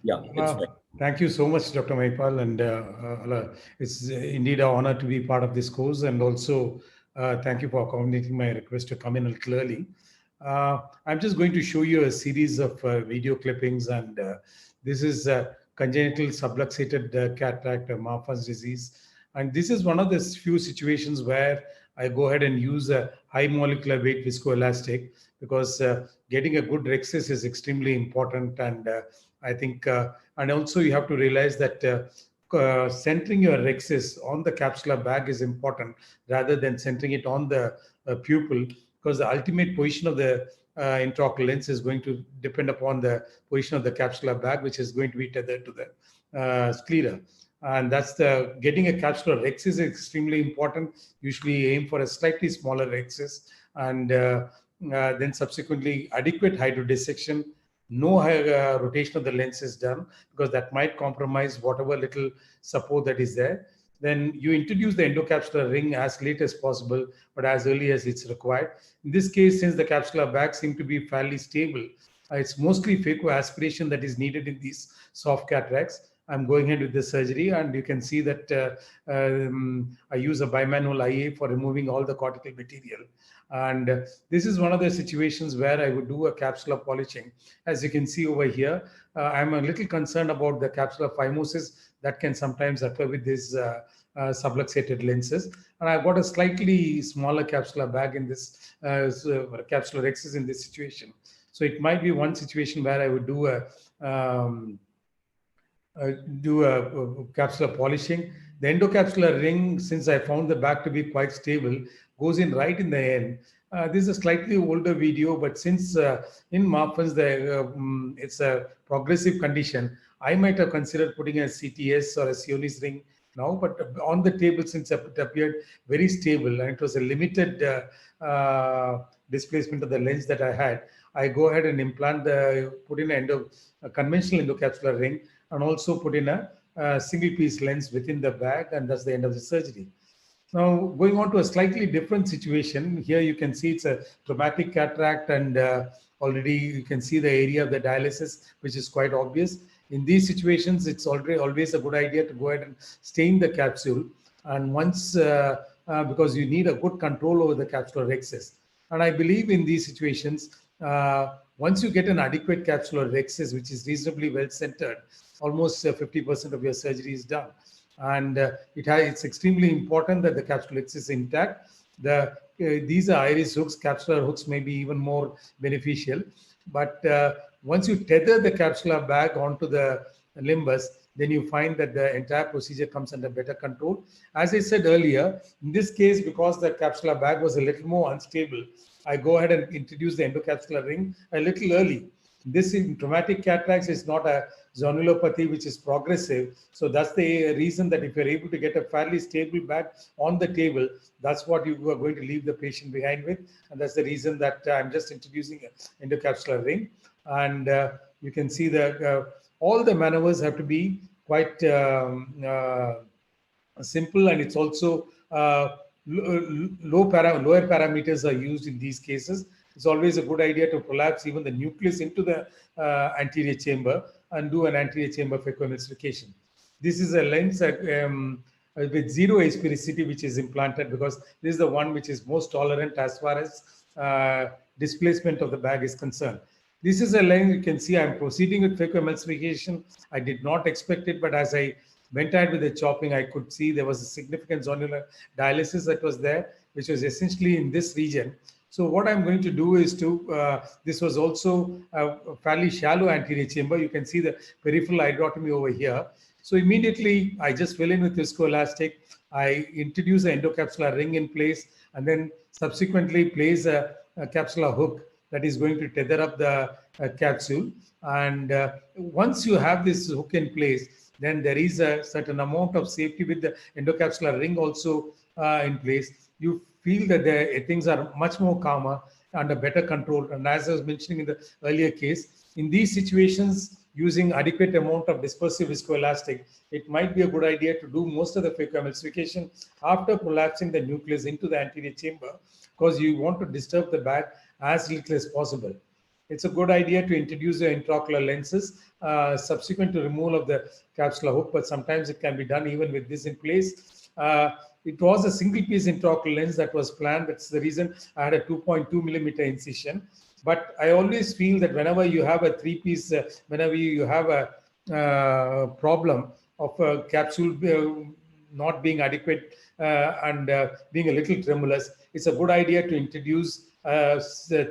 Yeah, it's fine. Thank you so much, Dr. Maipal, and it's indeed an honor to be part of this course, and also thank you for accommodating my request to come in a little early. I'm just going to show you a series of video clippings, and this is congenital subluxated cataract, Marfan's disease, and this is one of the few situations where I go ahead and use a high molecular weight viscoelastic because getting a good rhexis is extremely important, and I think, and also you have to realize that centering your rhexis on the capsular bag is important rather than centering it on the pupil, because the ultimate position of the intraocular lens is going to depend upon the position of the capsular bag, which is going to be tethered to the sclera. And that's the getting a capsular rhexis is extremely important. Usually aim for a slightly smaller rhexis, and then subsequently adequate hydrodissection. No rotation of the lens is done because that might compromise whatever little support that is there. Then you introduce the endocapsular ring as late as possible, but as early as it's required. In this case, since the capsular bag seem to be fairly stable, it's mostly phacoaspiration that is needed in these soft cataracts. I'm going ahead with the surgery, and you can see that I use a bimanual IA for removing all the cortical material. And this is one of the situations where I would do a capsular polishing. As you can see over here, I'm a little concerned about the capsular phimosis that can sometimes occur with these subluxated lenses. And I've got a slightly smaller capsular bag in this capsular rhexis in this situation. So it might be one situation where I would do a capsular polishing. The endocapsular ring, since I found the bag to be quite stable, goes in right in the end. This is a slightly older video, but since in Marfan's it's a progressive condition, I might have considered putting a CTS or a Sionis ring now, but on the table, since it appeared very stable and it was a limited displacement of the lens that I had, I go ahead and put in a conventional endocapsular ring, and also put in a single piece lens within the bag, and that's the end of the surgery. Now, going on to a slightly different situation, here you can see it's a traumatic cataract, and already you can see the area of the dialysis, which is quite obvious. In these situations, it's always a good idea to go ahead and stain the capsule, and once because you need a good control over the capsular rhexis. And I believe in these situations, once you get an adequate capsular rhexis, which is reasonably well centered, almost 50% of your surgery is done. And it's extremely important that the capsular rhexis is intact. These are iris hooks. Capsular hooks may be even more beneficial. But once you tether the capsular bag onto the limbus, then you find that the entire procedure comes under better control. As I said earlier, in this case, because the capsular bag was a little more unstable, I go ahead and introduce the endocapsular ring a little early. This in traumatic cataracts is not a zonulopathy, which is progressive. So that's the reason that if you're able to get a fairly stable bag on the table, that's what you are going to leave the patient behind with. And that's the reason that I'm just introducing an endocapsular ring. And you can see that all the maneuvers have to be quite simple, and it's also lower parameters are used in these cases. It's always a good idea to prolapse even the nucleus into the anterior chamber and do an anterior chamber phacoemulsification. This is a lens with zero asphericity which is implanted, because this is the one which is most tolerant as far as displacement of the bag is concerned. This is a lens, you can see I'm proceeding with phacoemulsification. I did not expect it, but as I went ahead with the chopping, I could see there was a significant zonular dialysis that was there, which was essentially in this region. So what I'm going to do is this was also a fairly shallow anterior chamber. You can see the peripheral iridotomy over here. So immediately I just fill in with viscoelastic. I introduce the endocapsular ring in place, and then subsequently place a capsular hook that is going to tether up the capsule. And once you have this hook in place, then there is a certain amount of safety with the endocapsular ring also in place. You feel that things are much more calmer, under better control. And as I was mentioning in the earlier case, in these situations, using adequate amount of dispersive viscoelastic, it might be a good idea to do most of the phacoemulsification after prolapsing the nucleus into the anterior chamber, because you want to disturb the bag as little as possible. it's a good idea to introduce the intraocular lenses subsequent to removal of the capsular hook, but sometimes it can be done even with this in place. It was a single piece intraocular lens that was planned. That's the reason I had a 2.2 millimeter incision. But I always feel that whenever you have a three-piece, whenever you have a problem of a capsule not being adequate and being a little tremulous, it's a good idea to introduce a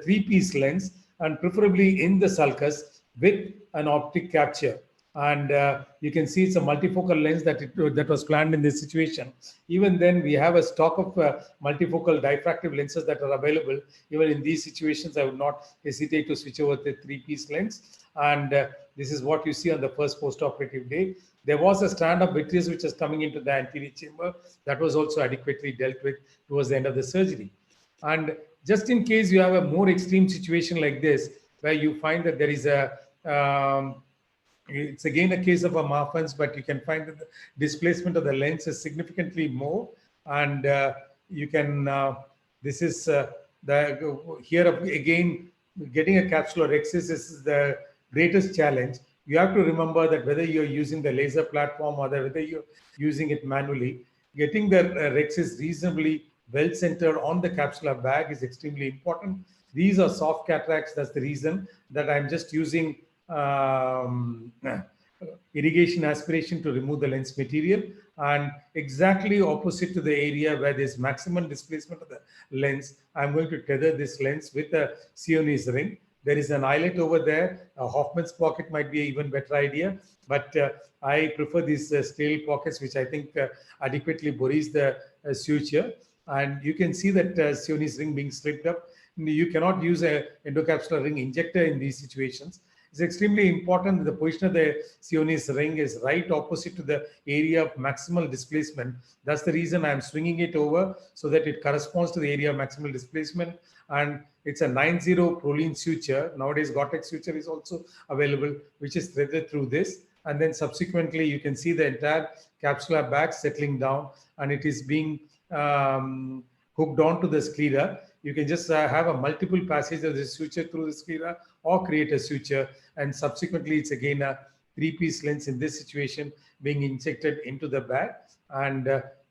three-piece lens, and preferably in the sulcus with an optic capture. And you can see it's a multifocal lens that was planned in this situation. Even then, we have a stock of multifocal diffractive lenses that are available. Even in these situations, I would not hesitate to switch over to three-piece lens. And this is what you see on the first post-operative day. There was a strand of vitreous which is coming into the anterior chamber that was also adequately dealt with towards the end of the surgery. And just in case you have a more extreme situation like this, where you find that there is a it's again a case of a Marfan's, but you can find that the displacement of the lens is significantly more, and you can. This is the here again, getting a capsular rhexis is the greatest challenge. You have to remember that whether you're using the laser platform or whether you're using it manually, getting the rhexis reasonably well centered on the capsular bag is extremely important. These are soft cataracts. That's the reason that I'm just using irrigation aspiration to remove the lens material, and exactly opposite to the area where there's maximum displacement of the lens, I'm going to tether this lens with a Sionese ring. There is an eyelet over there. A Hoffman's pocket might be an even better idea, but I prefer these steel pockets, which I think adequately buries the suture. And you can see that Sionese ring being slipped up. You cannot use an endocapsular ring injector in these situations. It's extremely important that the position of the Sionese ring is right opposite to the area of maximal displacement. That's the reason I'm swinging it over so that it corresponds to the area of maximal displacement. And it's a 9-0 Prolene suture. Nowadays, Gore-Tex suture is also available, which is threaded through this. And then subsequently, you can see the entire capsular bag settling down, and it is being hooked onto the sclera. You can just have a multiple passage of the suture through the sclera or create a suture, and subsequently it's again a three-piece lens in this situation being injected into the bag. And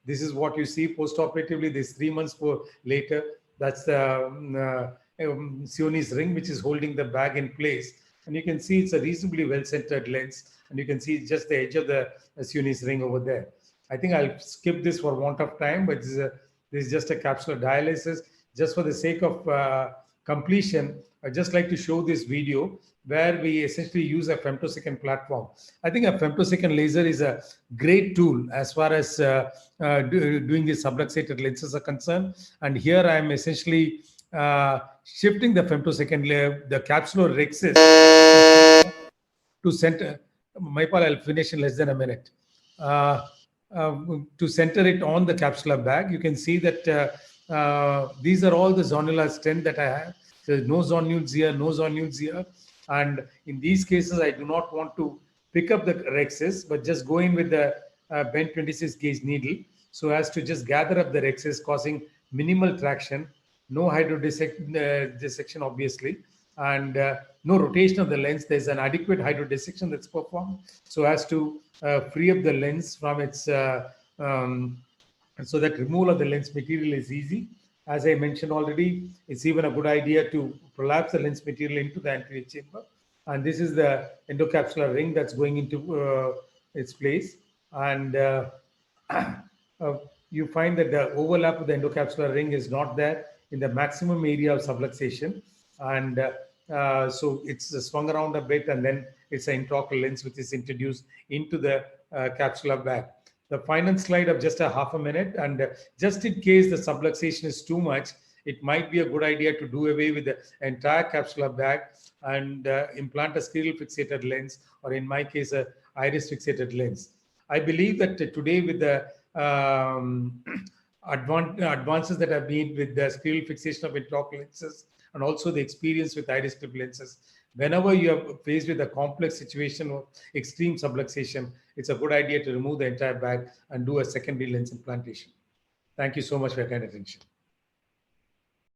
this is what you see post-operatively. This 3 months later, that's the Sionese ring which is holding the bag in place. And you can see it's a reasonably well-centered lens, and you can see just the edge of the Sionese ring over there. I think I'll skip this for want of time, but this is just a capsular dialysis. Just for the sake of completion, I'd just like to show this video where we essentially use a femtosecond platform. I think a femtosecond laser is a great tool as far as doing the subluxated lenses are concerned. And here I'm essentially shifting the femtosecond layer, the capsular rhexis to center. Maipal, I'll finish in less than a minute. To center it on the capsular bag, you can see that these are all the zonular stent that I have. There's no zonules here, no zonules here. And in these cases, I do not want to pick up the rhexis, but just go in with the bent 26 gauge needle so as to just gather up the rhexis, causing minimal traction, no hydrodissection, obviously, and no rotation of the lens. There's an adequate hydrodissection that's performed so as to free up the lens from its so that removal of the lens material is easy. As I mentioned already, it's even a good idea to prolapse the lens material into the anterior chamber. And this is the endocapsular ring that's going into its place. And you find that the overlap of the endocapsular ring is not there in the maximum area of subluxation. And so it's swung around a bit, and then it's an intraocular lens which is introduced into the capsular bag. The final slide of just a half a minute, and just in case the subluxation is too much, it might be a good idea to do away with the entire capsular bag and implant a scleral fixated lens, or in my case, a iris fixated lens. I believe that today, with the advances that have been with the scleral fixation of intraocular lenses and also the experience with iris clip lenses, whenever you are faced with a complex situation of extreme subluxation, it's a good idea to remove the entire bag and do a secondary lens implantation. Thank you so much for your kind attention.